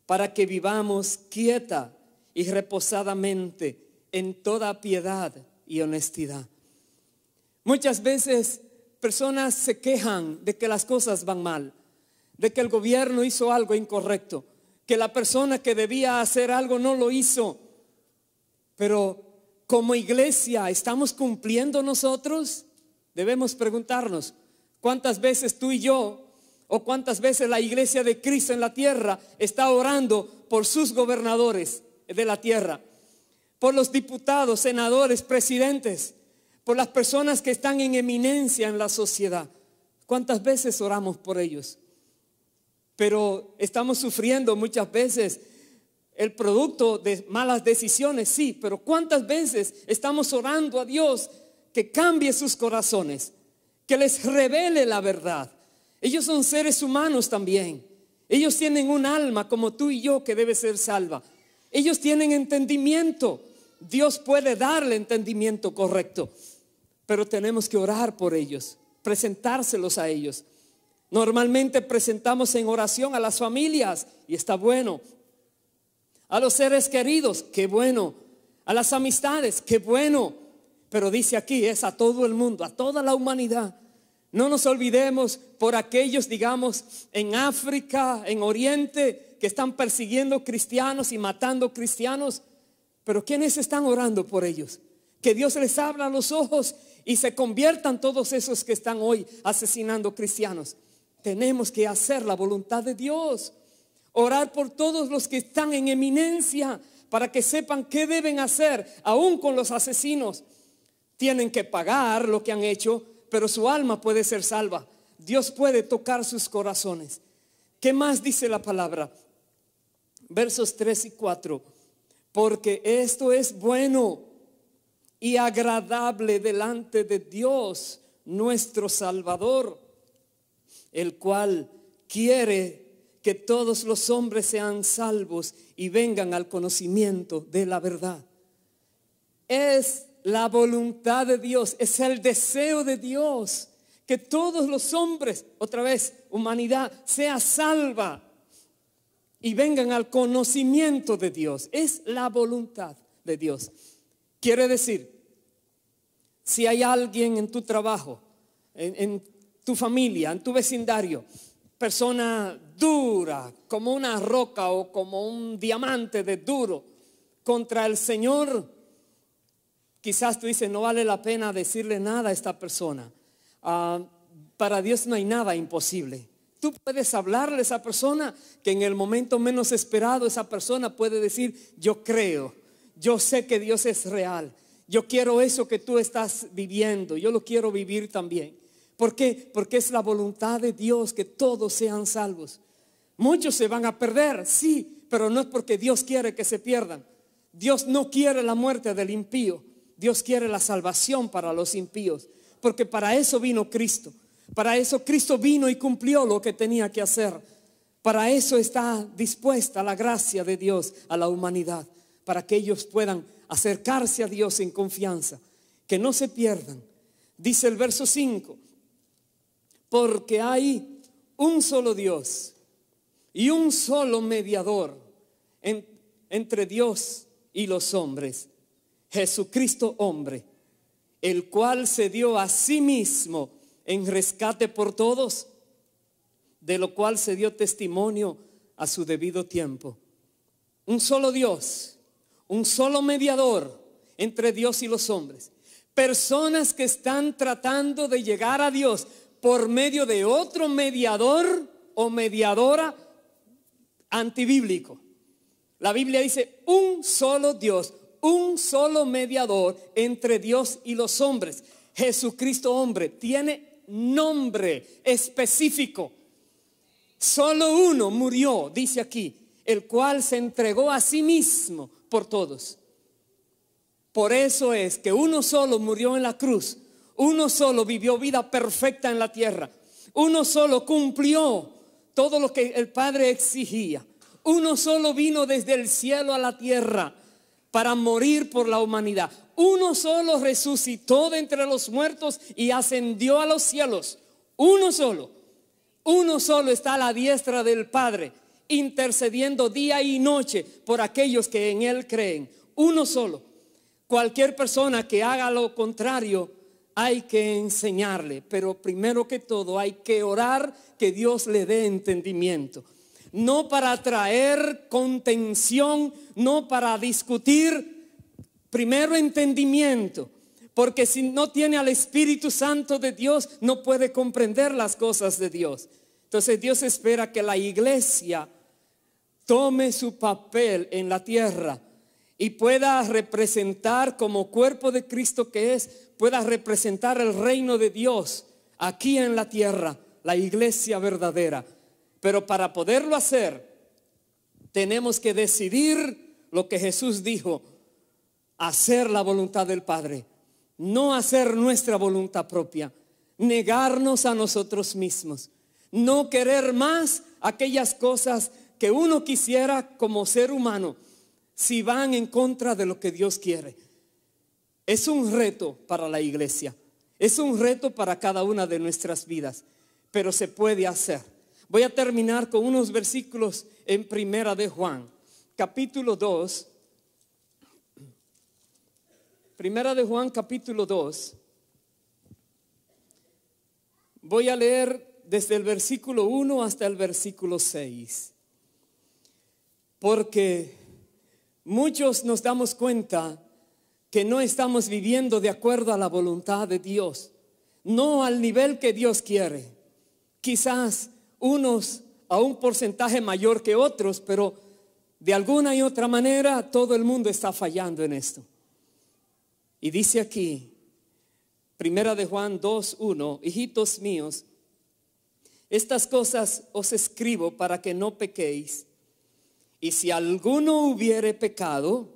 para que vivamos quieta y reposadamente en toda piedad y honestidad. Muchas veces personas se quejan de que las cosas van mal, de que el gobierno hizo algo incorrecto, que la persona que debía hacer algo no lo hizo. Pero como iglesia, ¿estamos cumpliendo nosotros? Debemos preguntarnos, ¿cuántas veces tú y yo, o cuántas veces la iglesia de Cristo en la tierra está orando por sus gobernadores de la tierra, por los diputados, senadores, presidentes, por las personas que están en eminencia en la sociedad? ¿Cuántas veces oramos por ellos? Pero estamos sufriendo muchas veces el producto de malas decisiones, sí, pero ¿cuántas veces estamos orando a Dios que cambie sus corazones, que les revele la verdad? Ellos son seres humanos también. Ellos tienen un alma como tú y yo que debe ser salva. Ellos tienen entendimiento. Dios puede darle entendimiento correcto, pero tenemos que orar por ellos, presentárselos a ellos. Normalmente presentamos en oración a las familias y está bueno. A los seres queridos, qué bueno. A las amistades, qué bueno. Pero dice aquí, es a todo el mundo, a toda la humanidad. No nos olvidemos por aquellos, digamos, en África, en Oriente, que están persiguiendo cristianos y matando cristianos. Pero ¿quiénes están orando por ellos? Que Dios les abra los ojos y se conviertan todos esos que están hoy asesinando cristianos. Tenemos que hacer la voluntad de Dios. Orar por todos los que están en eminencia para que sepan qué deben hacer, aún con los asesinos. Tienen que pagar lo que han hecho, pero su alma puede ser salva. Dios puede tocar sus corazones. ¿Qué más dice la palabra? Versos 3 y 4. Porque esto es bueno y agradable delante de Dios nuestro Salvador, el cual quiere que todos los hombres sean salvos y vengan al conocimiento de la verdad. Es la voluntad de Dios, es el deseo de Dios que todos los hombres, otra vez, humanidad, sea salva y vengan al conocimiento de Dios. Es la voluntad de Dios. Quiere decir, Si hay alguien en tu trabajo, en tu familia, en tu vecindario, persona dura como una roca o como un diamante de duro contra el Señor, quizás tú dices, no vale la pena decirle nada a esta persona. Para Dios no hay nada imposible. Tú puedes hablarle a esa persona que en el momento menos esperado esa persona puede decir, yo creo, yo sé que Dios es real, yo quiero eso que tú estás viviendo, yo lo quiero vivir también. ¿Por qué? Porque es la voluntad de Dios que todos sean salvos. Muchos se van a perder, sí, pero no es porque Dios quiere que se pierdan. Dios no quiere la muerte del impío, Dios quiere la salvación para los impíos, porque para eso vino Cristo. Para eso Cristo vino y cumplió lo que tenía que hacer. Para eso está dispuesta la gracia de Dios a la humanidad, para que ellos puedan acercarse a Dios en confianza, que no se pierdan. Dice el verso 5, porque hay un solo Dios y un solo mediador entre Dios y los hombres, Jesucristo hombre, el cual se dio a sí mismo en rescate por todos, de lo cual se dio testimonio a su debido tiempo. Un solo Dios, un solo mediador entre Dios y los hombres. Personas que están tratando de llegar a Dios por medio de otro mediador o mediadora antibíblico. La Biblia dice un solo Dios, un solo mediador entre Dios y los hombres. Jesucristo hombre tiene nombre específico. Solo uno murió, dice aquí, el cual se entregó a sí mismo por todos. Por eso es que uno solo murió en la cruz, uno solo vivió vida perfecta en la tierra, uno solo cumplió todo lo que el Padre exigía, uno solo vino desde el cielo a la tierra para morir por la humanidad. Uno solo resucitó de entre los muertos y ascendió a los cielos. Uno solo está a la diestra del Padre, intercediendo día y noche por aquellos que en Él creen. Uno solo. Cualquier persona que haga lo contrario, hay que enseñarle, pero primero que todo hay que orar que Dios le dé entendimiento. No para traer contención, no para discutir. Primero entendimiento, porque si no tiene al Espíritu Santo de Dios, no puede comprender las cosas de Dios. Entonces Dios espera que la iglesia tome su papel en la tierra y pueda representar, como cuerpo de Cristo que es, pueda representar el reino de Dios aquí en la tierra, la iglesia verdadera. Pero para poderlo hacer, tenemos que decidir lo que Jesús dijo: hacer la voluntad del Padre, no hacer nuestra voluntad propia, negarnos a nosotros mismos, no querer más aquellas cosas que uno quisiera como ser humano, si van en contra de lo que Dios quiere. Es un reto para la iglesia, es un reto para cada una de nuestras vidas, pero se puede hacer. Voy a terminar con unos versículos en Primera de Juan, capítulo 2. Primera de Juan, capítulo 2. Voy a leer desde el versículo 1 hasta el versículo 6. Porque muchos nos damos cuenta que no estamos viviendo de acuerdo a la voluntad de Dios, no al nivel que Dios quiere. Quizás unos a un porcentaje mayor que otros, pero de alguna y otra manera todo el mundo está fallando en esto. Y dice aquí, Primera de Juan 2:1, hijitos míos, estas cosas os escribo para que no pequéis. Y si alguno hubiere pecado,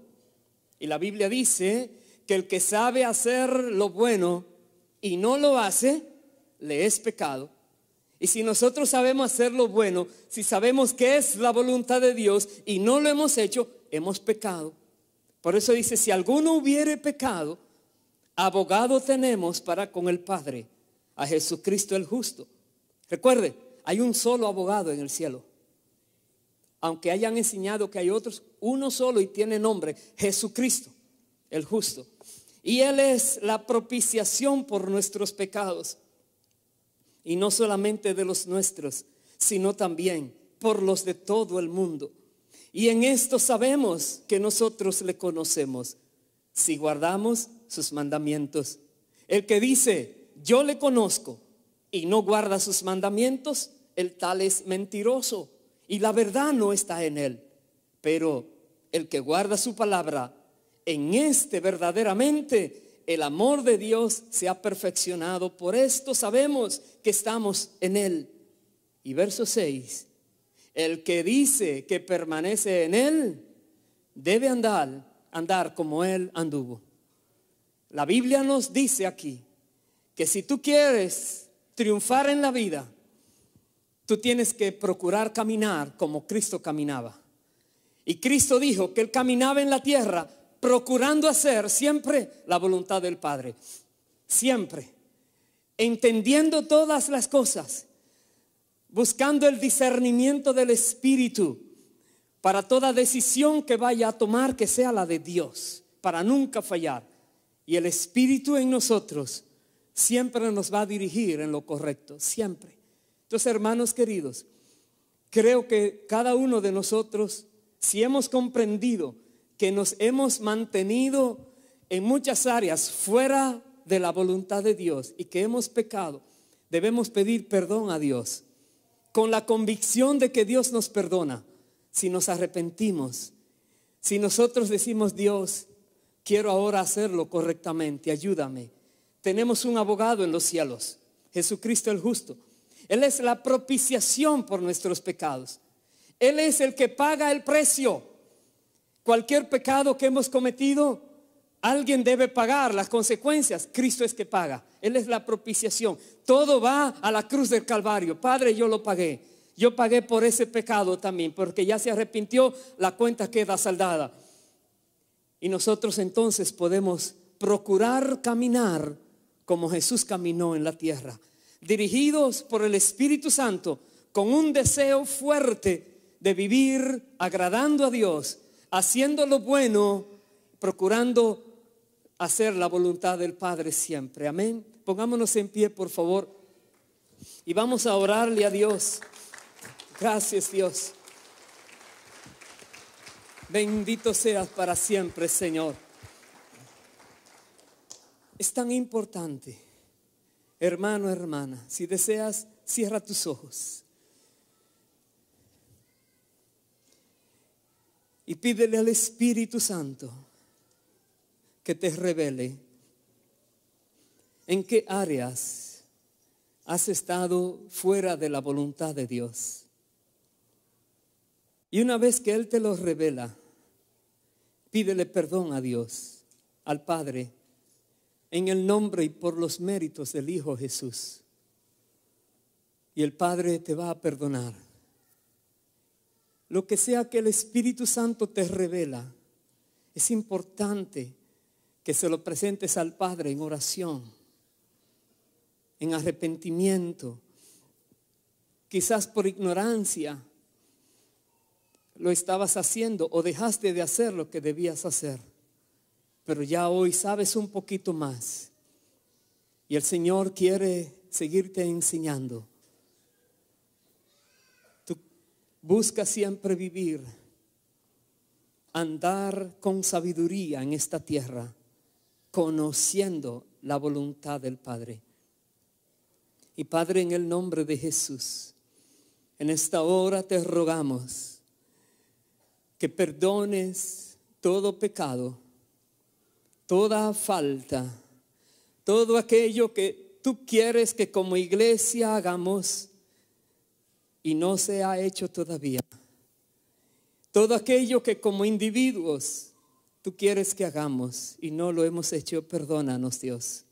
y la Biblia dice que el que sabe hacer lo bueno y no lo hace, le es pecado. Y si nosotros sabemos hacer lo bueno, si sabemos que es la voluntad de Dios y no lo hemos hecho, hemos pecado. Por eso dice, si alguno hubiere pecado, abogado tenemos para con el Padre, a Jesucristo el justo. Recuerde, hay un solo abogado en el cielo. Aunque hayan enseñado que hay otros, uno solo y tiene nombre, Jesucristo el justo. Y Él es la propiciación por nuestros pecados. Y no solamente de los nuestros, sino también por los de todo el mundo. Y en esto sabemos que nosotros le conocemos, si guardamos sus mandamientos. El que dice, yo le conozco, y no guarda sus mandamientos, el tal es mentiroso, y la verdad no está en él. Pero el que guarda su palabra, en este verdaderamente el amor de Dios se ha perfeccionado. Por esto sabemos que estamos en él. Y verso 6, el que dice que permanece en él, debe andar como él anduvo. La Biblia nos dice aquí que si tú quieres triunfar en la vida, tú tienes que procurar caminar como Cristo caminaba. Y Cristo dijo que Él caminaba en la tierra procurando hacer siempre la voluntad del Padre. Siempre. Entendiendo todas las cosas. Buscando el discernimiento del Espíritu para toda decisión que vaya a tomar, que sea la de Dios, para nunca fallar. Y el Espíritu en nosotros siempre nos va a dirigir en lo correcto, siempre. Entonces, hermanos queridos, creo que cada uno de nosotros, si hemos comprendido que nos hemos mantenido en muchas áreas fuera de la voluntad de Dios y que hemos pecado, debemos pedir perdón a Dios, con la convicción de que Dios nos perdona si nos arrepentimos. Si nosotros decimos, Dios, quiero ahora hacerlo correctamente, ayúdame. Tenemos un abogado en los cielos, Jesucristo el justo. Él es la propiciación por nuestros pecados. Él es el que paga el precio. Cualquier pecado que hemos cometido, alguien debe pagar las consecuencias. Cristo es que paga. Él es la propiciación. Todo va a la cruz del Calvario. Padre, yo lo pagué. Yo pagué por ese pecado también, porque ya se arrepintió, la cuenta queda saldada. Y nosotros entonces podemos procurar caminar como Jesús caminó en la tierra, dirigidos por el Espíritu Santo, con un deseo fuerte de vivir agradando a Dios, haciendo lo bueno, procurando hacer la voluntad del Padre siempre. Amén. Pongámonos en pie, por favor, y vamos a orarle a Dios. Gracias, Dios. Bendito seas para siempre, Señor. Es tan importante, hermano, hermana, si deseas, cierra tus ojos y pídele al Espíritu Santo que te revele en qué áreas has estado fuera de la voluntad de Dios. Y una vez que Él te lo revela, pídele perdón a Dios, al Padre, en el nombre y por los méritos del Hijo Jesús. Y el Padre te va a perdonar. Lo que sea que el Espíritu Santo te revela, es importante que se lo presentes al Padre en oración, en arrepentimiento. Quizás por ignorancia lo estabas haciendo o dejaste de hacer lo que debías hacer. Pero ya hoy sabes un poquito más. Y el Señor quiere seguirte enseñando. Tú busca siempre vivir, andar con sabiduría en esta tierra, conociendo la voluntad del Padre. Y Padre, en el nombre de Jesús, en esta hora te rogamos que perdones todo pecado, toda falta, todo aquello que tú quieres que como iglesia hagamos y no se ha hecho todavía. Todo aquello que como individuos tú quieres que hagamos y no lo hemos hecho, perdónanos, Dios.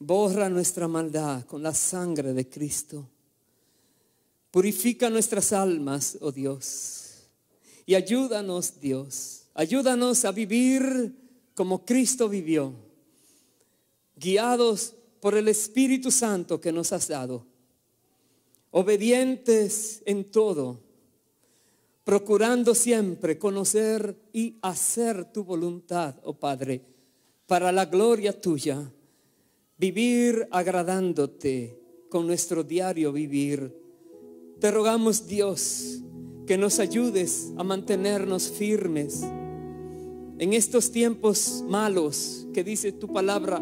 Borra nuestra maldad con la sangre de Cristo. Purifica nuestras almas, oh Dios. Y ayúdanos, Dios. Ayúdanos a vivir como Cristo vivió, guiados por el Espíritu Santo que nos has dado, obedientes en todo, procurando siempre conocer y hacer tu voluntad, oh Padre, para la gloria tuya, vivir agradándote con nuestro diario vivir. Te rogamos, Dios, que nos ayudes a mantenernos firmes en estos tiempos malos que dice tu palabra,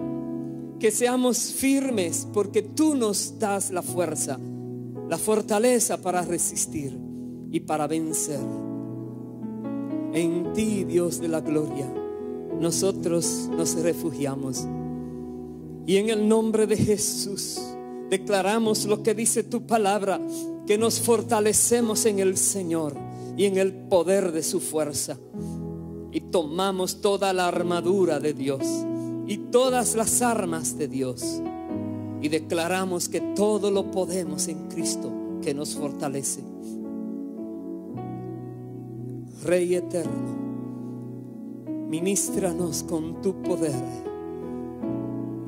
que seamos firmes porque tú nos das la fuerza, la fortaleza para resistir y para vencer. En ti, Dios de la gloria, nosotros nos refugiamos. Y en el nombre de Jesús declaramos lo que dice tu palabra, que nos fortalecemos en el Señor y en el poder de su fuerza. Y tomamos toda la armadura de Dios y todas las armas de Dios. Y declaramos que todo lo podemos en Cristo que nos fortalece. Rey eterno, ministranos con tu poder.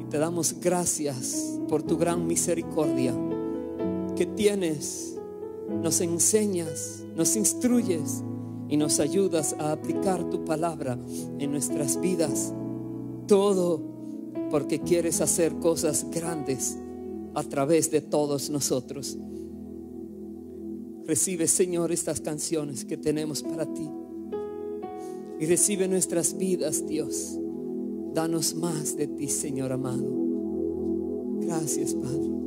Y te damos gracias por tu gran misericordia que tienes. Nos enseñas, nos instruyes y nos ayudas a aplicar tu palabra en nuestras vidas. Todo porque quieres hacer cosas grandes a través de todos nosotros. Recibe, Señor, estas canciones que tenemos para ti. Y recibe nuestras vidas, Dios. Danos más de ti, Señor amado. Gracias, Padre.